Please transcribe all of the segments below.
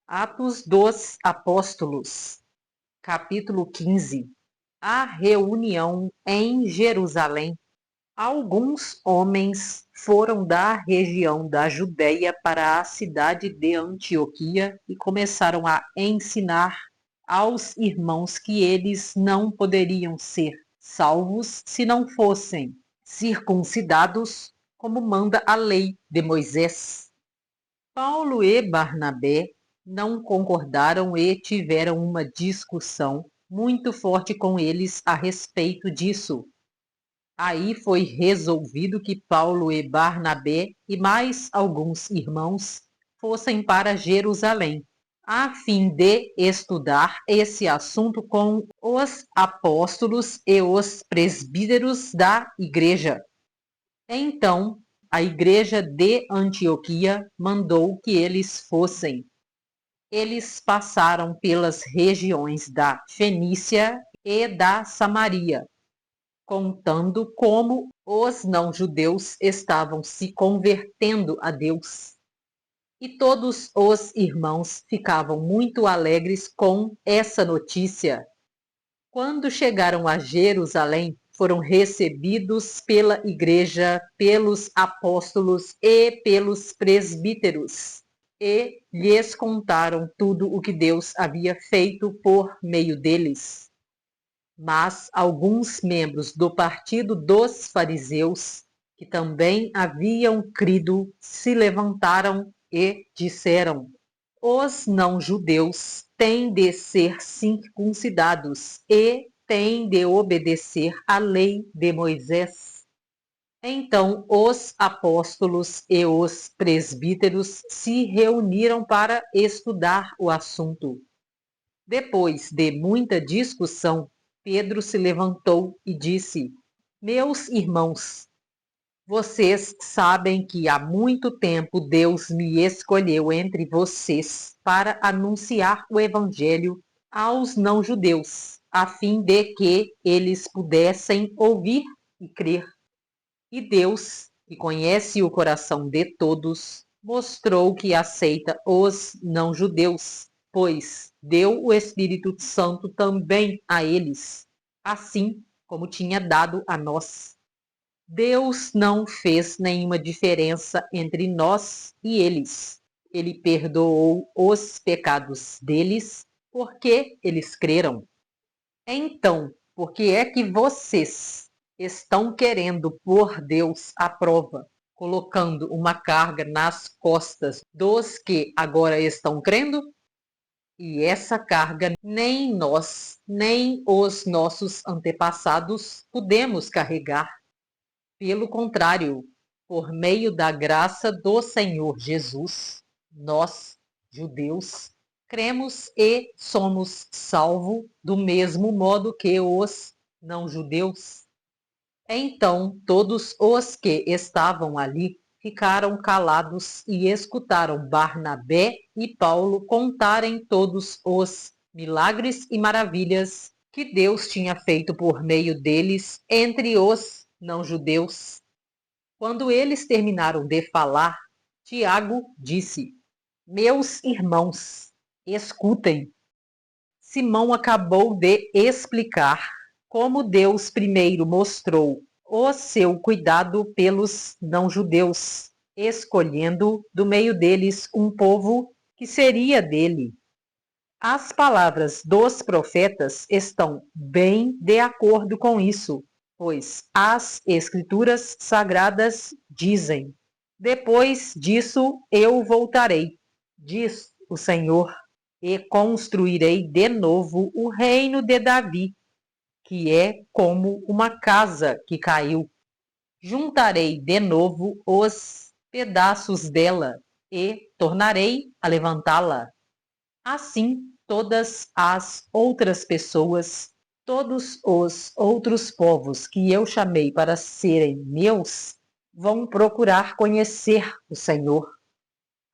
Atos dos Apóstolos, capítulo 15. A reunião em Jerusalém. Alguns homens foram da região da Judéia para a cidade de Antioquia e começaram a ensinar aos irmãos que eles não poderiam ser salvos se não fossem circuncidados, como manda a lei de Moisés. Paulo e Barnabé não concordaram e tiveram uma discussão muito forte com eles a respeito disso. Aí foi resolvido que Paulo e Barnabé e mais alguns irmãos fossem para Jerusalém, a fim de estudar esse assunto com os apóstolos e os presbíteros da igreja. Então, a igreja de Antioquia mandou que eles fossem. Eles passaram pelas regiões da Fenícia e da Samaria, contando como os não-judeus estavam se convertendo a Deus. E todos os irmãos ficavam muito alegres com essa notícia. Quando chegaram a Jerusalém, foram recebidos pela igreja, pelos apóstolos e pelos presbíteros, e lhes contaram tudo o que Deus havia feito por meio deles. Mas alguns membros do partido dos fariseus, que também haviam crido, se levantaram e disseram: os não-judeus têm de ser circuncidados e têm de obedecer à lei de Moisés. Então os apóstolos e os presbíteros se reuniram para estudar o assunto. Depois de muita discussão, Pedro se levantou e disse: meus irmãos, vocês sabem que há muito tempo Deus me escolheu entre vocês para anunciar o Evangelho aos não-judeus, a fim de que eles pudessem ouvir e crer. E Deus, que conhece o coração de todos, mostrou que aceita os não-judeus, pois deu o Espírito Santo também a eles, assim como tinha dado a nós. Deus não fez nenhuma diferença entre nós e eles. Ele perdoou os pecados deles porque eles creram. Então, por que é que vocês estão querendo pôr Deus à prova, colocando uma carga nas costas dos que agora estão crendo? E essa carga nem nós, nem os nossos antepassados podemos carregar. Pelo contrário, por meio da graça do Senhor Jesus, nós, judeus, cremos e somos salvos do mesmo modo que os não-judeus. Então, todos os que estavam ali ficaram calados e escutaram Barnabé e Paulo contarem todos os milagres e maravilhas que Deus tinha feito por meio deles entre os não-judeus. Quando eles terminaram de falar, Tiago disse: meus irmãos, escutem. Simão acabou de explicar como Deus primeiro mostrou o seu cuidado pelos não-judeus, escolhendo do meio deles um povo que seria dele. As palavras dos profetas estão bem de acordo com isso, pois as Escrituras Sagradas dizem: depois disso eu voltarei, diz o Senhor, e construirei de novo o reino de Davi, que é como uma casa que caiu. Juntarei de novo os pedaços dela e tornarei a levantá-la. Assim, todas as outras pessoas, todos os outros povos que eu chamei para serem meus, vão procurar conhecer o Senhor.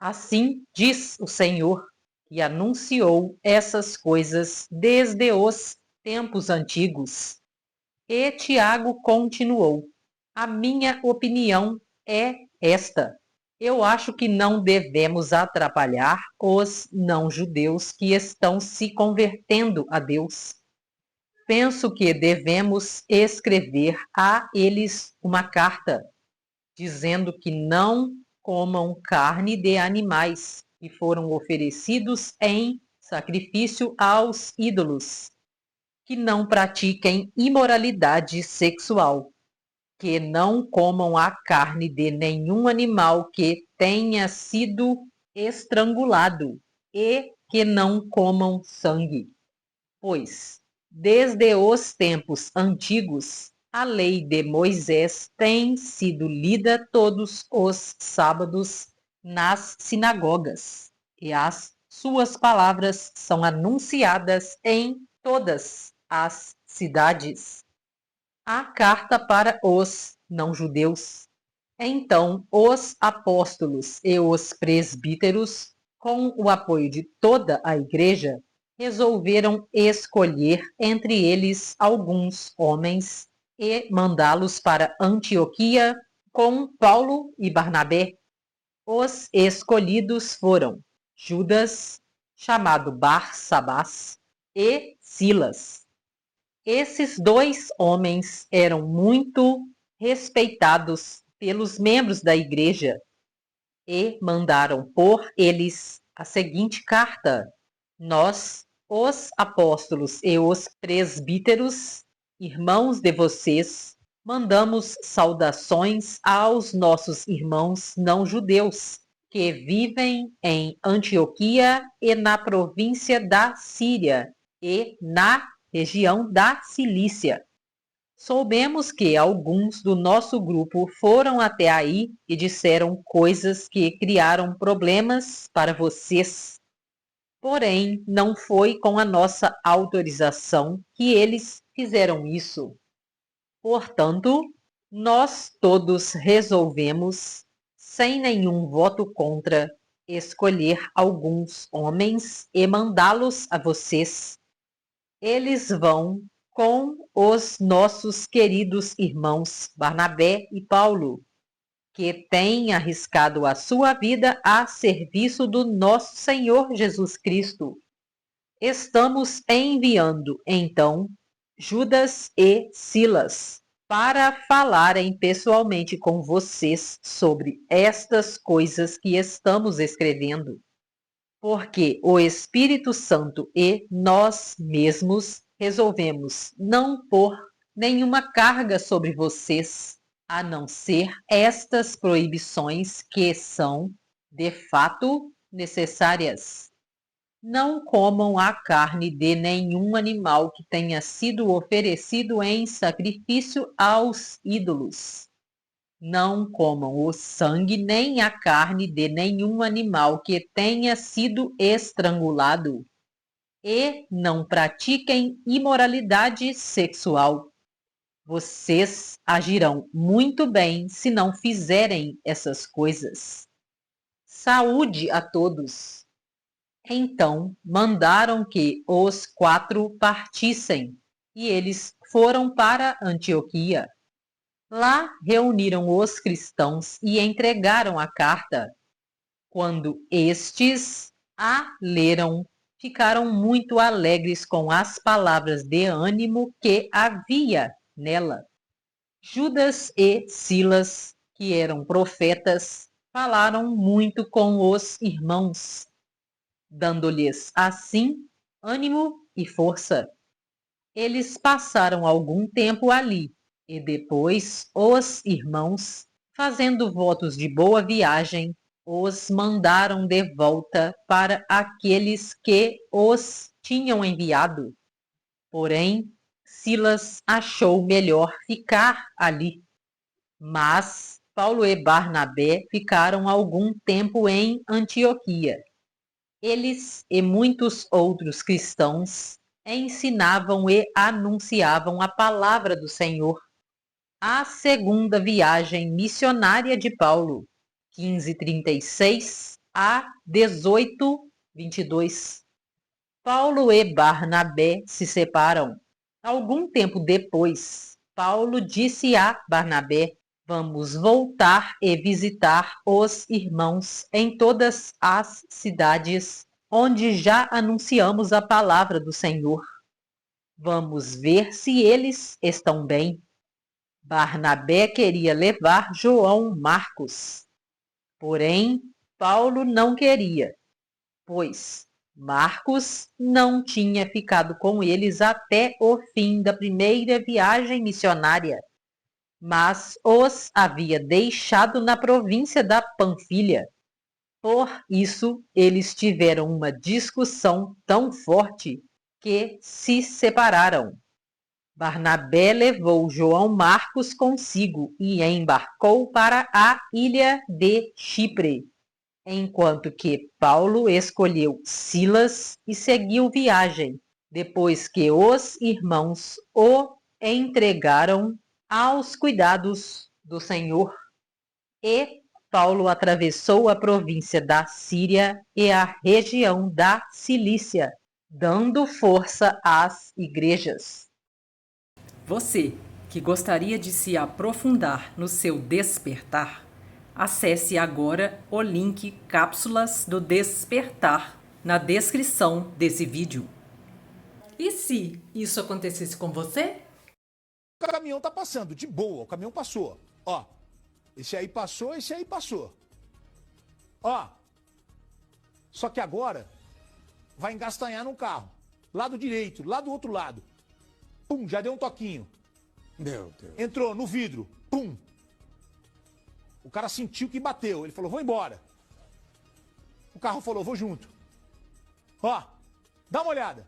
Assim diz o Senhor, que anunciou essas coisas desde os tempos antigos. E Tiago continuou: a minha opinião é esta. Eu acho que não devemos atrapalhar os não-judeus que estão se convertendo a Deus. Penso que devemos escrever a eles uma carta, dizendo que não comam carne de animais que foram oferecidos em sacrifício aos ídolos, que não pratiquem imoralidade sexual, que não comam a carne de nenhum animal que tenha sido estrangulado e que não comam sangue. Pois, desde os tempos antigos, a lei de Moisés tem sido lida todos os sábados nas sinagogas, e as suas palavras são anunciadas em todas as cidades. A carta para os não-judeus. Então, os apóstolos e os presbíteros, com o apoio de toda a igreja, resolveram escolher entre eles alguns homens e mandá-los para Antioquia com Paulo e Barnabé. Os escolhidos foram Judas, chamado Barsabás, e Silas. Esses dois homens eram muito respeitados pelos membros da igreja e mandaram por eles a seguinte carta: Nós, os apóstolos e os presbíteros, irmãos de vocês, mandamos saudações aos nossos irmãos não-judeus que vivem em Antioquia e na província da Síria e na região da Cilícia. Soubemos que alguns do nosso grupo foram até aí e disseram coisas que criaram problemas para vocês. Porém, não foi com a nossa autorização que eles fizeram isso. Portanto, nós todos resolvemos, sem nenhum voto contra, escolher alguns homens e mandá-los a vocês. Eles vão com os nossos queridos irmãos Barnabé e Paulo, que têm arriscado a sua vida a serviço do nosso Senhor Jesus Cristo. Estamos enviando, então, Judas e Silas para falarem pessoalmente com vocês sobre estas coisas que estamos escrevendo, porque o Espírito Santo e nós mesmos resolvemos não pôr nenhuma carga sobre vocês, a não ser estas proibições que são, de fato, necessárias. Não comam a carne de nenhum animal que tenha sido oferecido em sacrifício aos ídolos. Não comam o sangue nem a carne de nenhum animal que tenha sido estrangulado. E não pratiquem imoralidade sexual. Vocês agirão muito bem se não fizerem essas coisas. Saúde a todos! Então mandaram que os 4 partissem, e eles foram para Antioquia. Lá reuniram os cristãos e entregaram a carta. Quando estes a leram, ficaram muito alegres com as palavras de ânimo que havia nela. Judas e Silas, que eram profetas, falaram muito com os irmãos, dando-lhes assim ânimo e força. Eles passaram algum tempo ali, e depois os irmãos, fazendo votos de boa viagem, os mandaram de volta para aqueles que os tinham enviado. Porém, Silas achou melhor ficar ali. Mas Paulo e Barnabé ficaram algum tempo em Antioquia. Eles e muitos outros cristãos ensinavam e anunciavam a palavra do Senhor. A segunda viagem missionária de Paulo, 1536 a 18:22. Paulo e Barnabé se separam. Algum tempo depois, Paulo disse a Barnabé: Vamos voltar e visitar os irmãos em todas as cidades onde já anunciamos a palavra do Senhor. Vamos ver se eles estão bem. Barnabé queria levar João Marcos, porém Paulo não queria, pois Marcos não tinha ficado com eles até o fim da primeira viagem missionária, mas os havia deixado na província da Panfilha. Por isso, eles tiveram uma discussão tão forte que se separaram. Barnabé levou João Marcos consigo e embarcou para a ilha de Chipre, enquanto que Paulo escolheu Silas e seguiu viagem, depois que os irmãos o entregaram aos cuidados do Senhor. E Paulo atravessou a província da Síria e a região da Cilícia, dando força às igrejas. Você que gostaria de se aprofundar no seu despertar, acesse agora o link Cápsulas do Despertar na descrição desse vídeo. E se isso acontecesse com você? O caminhão tá passando, de boa, o caminhão passou. Ó, esse aí passou, esse aí passou. Ó, só que agora vai engastanhar no carro. Lado direito, lá do outro lado. Pum, já deu um toquinho. Meu Deus. Entrou no vidro, pum. O cara sentiu que bateu, ele falou, vou embora. O carro falou, vou junto. Ó, dá uma olhada.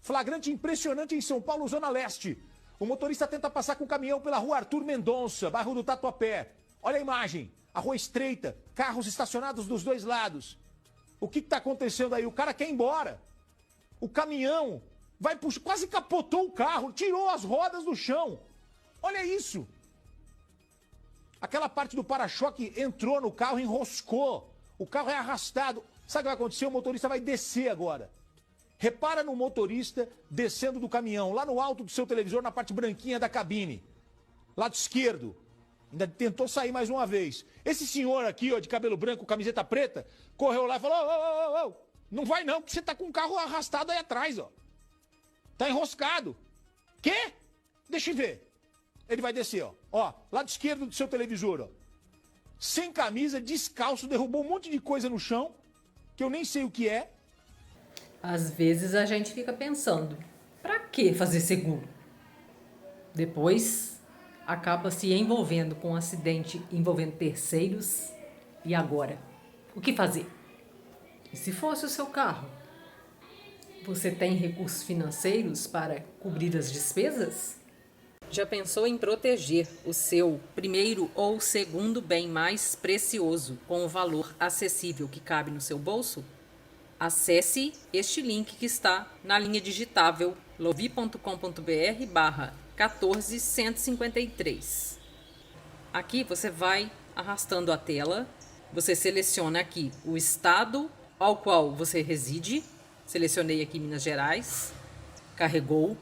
Flagrante impressionante em São Paulo, Zona Leste. O motorista tenta passar com o caminhão pela rua Arthur Mendonça, bairro do Tatuapé. Olha a imagem, a rua estreita, carros estacionados dos dois lados. O que está acontecendo aí? O cara quer ir embora. O caminhão vai puxar, quase capotou o carro, tirou as rodas do chão. Olha isso. Aquela parte do para-choque entrou no carro, enroscou. O carro é arrastado. Sabe o que vai acontecer? O motorista vai descer agora. Repara no motorista descendo do caminhão, lá no alto do seu televisor, na parte branquinha da cabine. Lado esquerdo. Ainda tentou sair mais uma vez. Esse senhor aqui, ó, de cabelo branco, camiseta preta, correu lá e falou, ô, não vai não, porque você tá com o carro arrastado aí atrás, ó. Tá enroscado. Quê? Deixa eu ver. Ele vai descer, ó. Ó, lado esquerdo do seu televisor, ó. Sem camisa, descalço, derrubou um monte de coisa no chão, que eu nem sei o que é. Às vezes a gente fica pensando, para que fazer seguro? Depois acaba se envolvendo com um acidente envolvendo terceiros. E agora? O que fazer? E se fosse o seu carro? Você tem recursos financeiros para cobrir as despesas? Já pensou em proteger o seu primeiro ou segundo bem mais precioso com o valor acessível que cabe no seu bolso? Acesse este link que está na linha digitável lovi.com.br/14153. Aqui você vai arrastando a tela, você seleciona aqui o estado ao qual você reside, selecionei aqui Minas Gerais, carregou,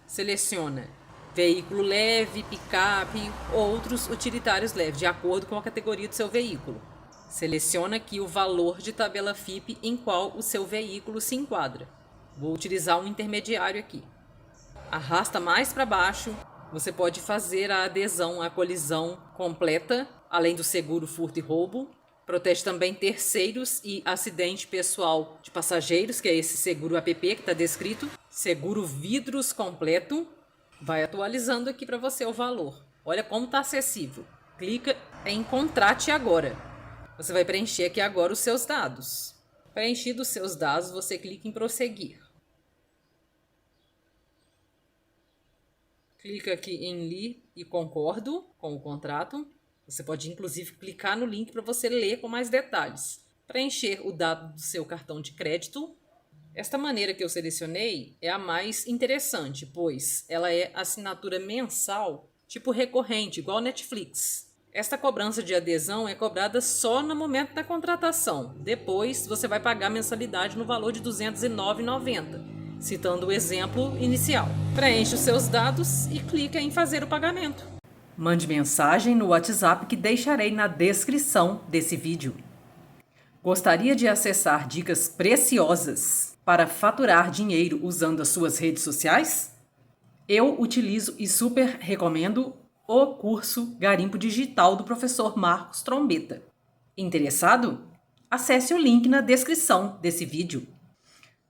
seleciona veículo leve, picape, outros utilitários leves, de acordo com a categoria do seu veículo. Seleciona aqui o valor de tabela FIPE em qual o seu veículo se enquadra. Vou utilizar um intermediário aqui. Arrasta mais para baixo. Você pode fazer a adesão à colisão completa, além do seguro furto e roubo. Protege também terceiros e acidente pessoal de passageiros, que é esse seguro APP que está descrito. Seguro vidros completo. Vai atualizando aqui para você o valor. Olha como está acessível. Clica em Contrate agora. Você vai preencher aqui agora os seus dados. Preenchidos os seus dados, você clica em prosseguir. Clica aqui em li e concordo com o contrato. Você pode inclusive clicar no link para você ler com mais detalhes. Preencher o dado do seu cartão de crédito. Esta maneira que eu selecionei é a mais interessante, pois ela é assinatura mensal, tipo recorrente, igual Netflix. Esta cobrança de adesão é cobrada só no momento da contratação. Depois, você vai pagar a mensalidade no valor de R$ 209,90, citando o exemplo inicial. Preencha os seus dados e clica em fazer o pagamento. Mande mensagem no WhatsApp que deixarei na descrição desse vídeo. Gostaria de acessar dicas preciosas para faturar dinheiro usando as suas redes sociais? Eu utilizo e super recomendo o curso Garimpo Digital do professor Marcos Trombeta. Interessado? Acesse o link na descrição desse vídeo.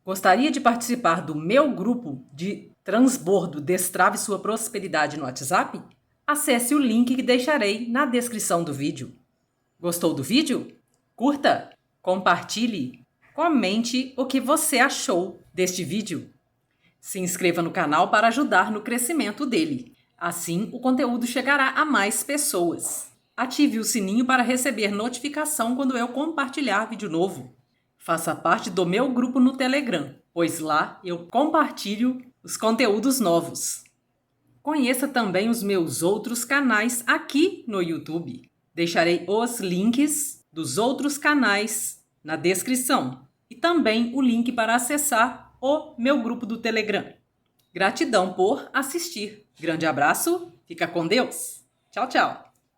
Gostaria de participar do meu grupo de transbordo Destrave Sua Prosperidade no WhatsApp? Acesse o link que deixarei na descrição do vídeo. Gostou do vídeo? Curta, compartilhe, comente o que você achou deste vídeo. Se inscreva no canal para ajudar no crescimento dele. Assim, o conteúdo chegará a mais pessoas. Ative o sininho para receber notificação quando eu compartilhar vídeo novo. Faça parte do meu grupo no Telegram, pois lá eu compartilho os conteúdos novos. Conheça também os meus outros canais aqui no YouTube. Deixarei os links dos outros canais na descrição e também o link para acessar o meu grupo do Telegram. Gratidão por assistir. Grande abraço, fica com Deus. Tchau, tchau.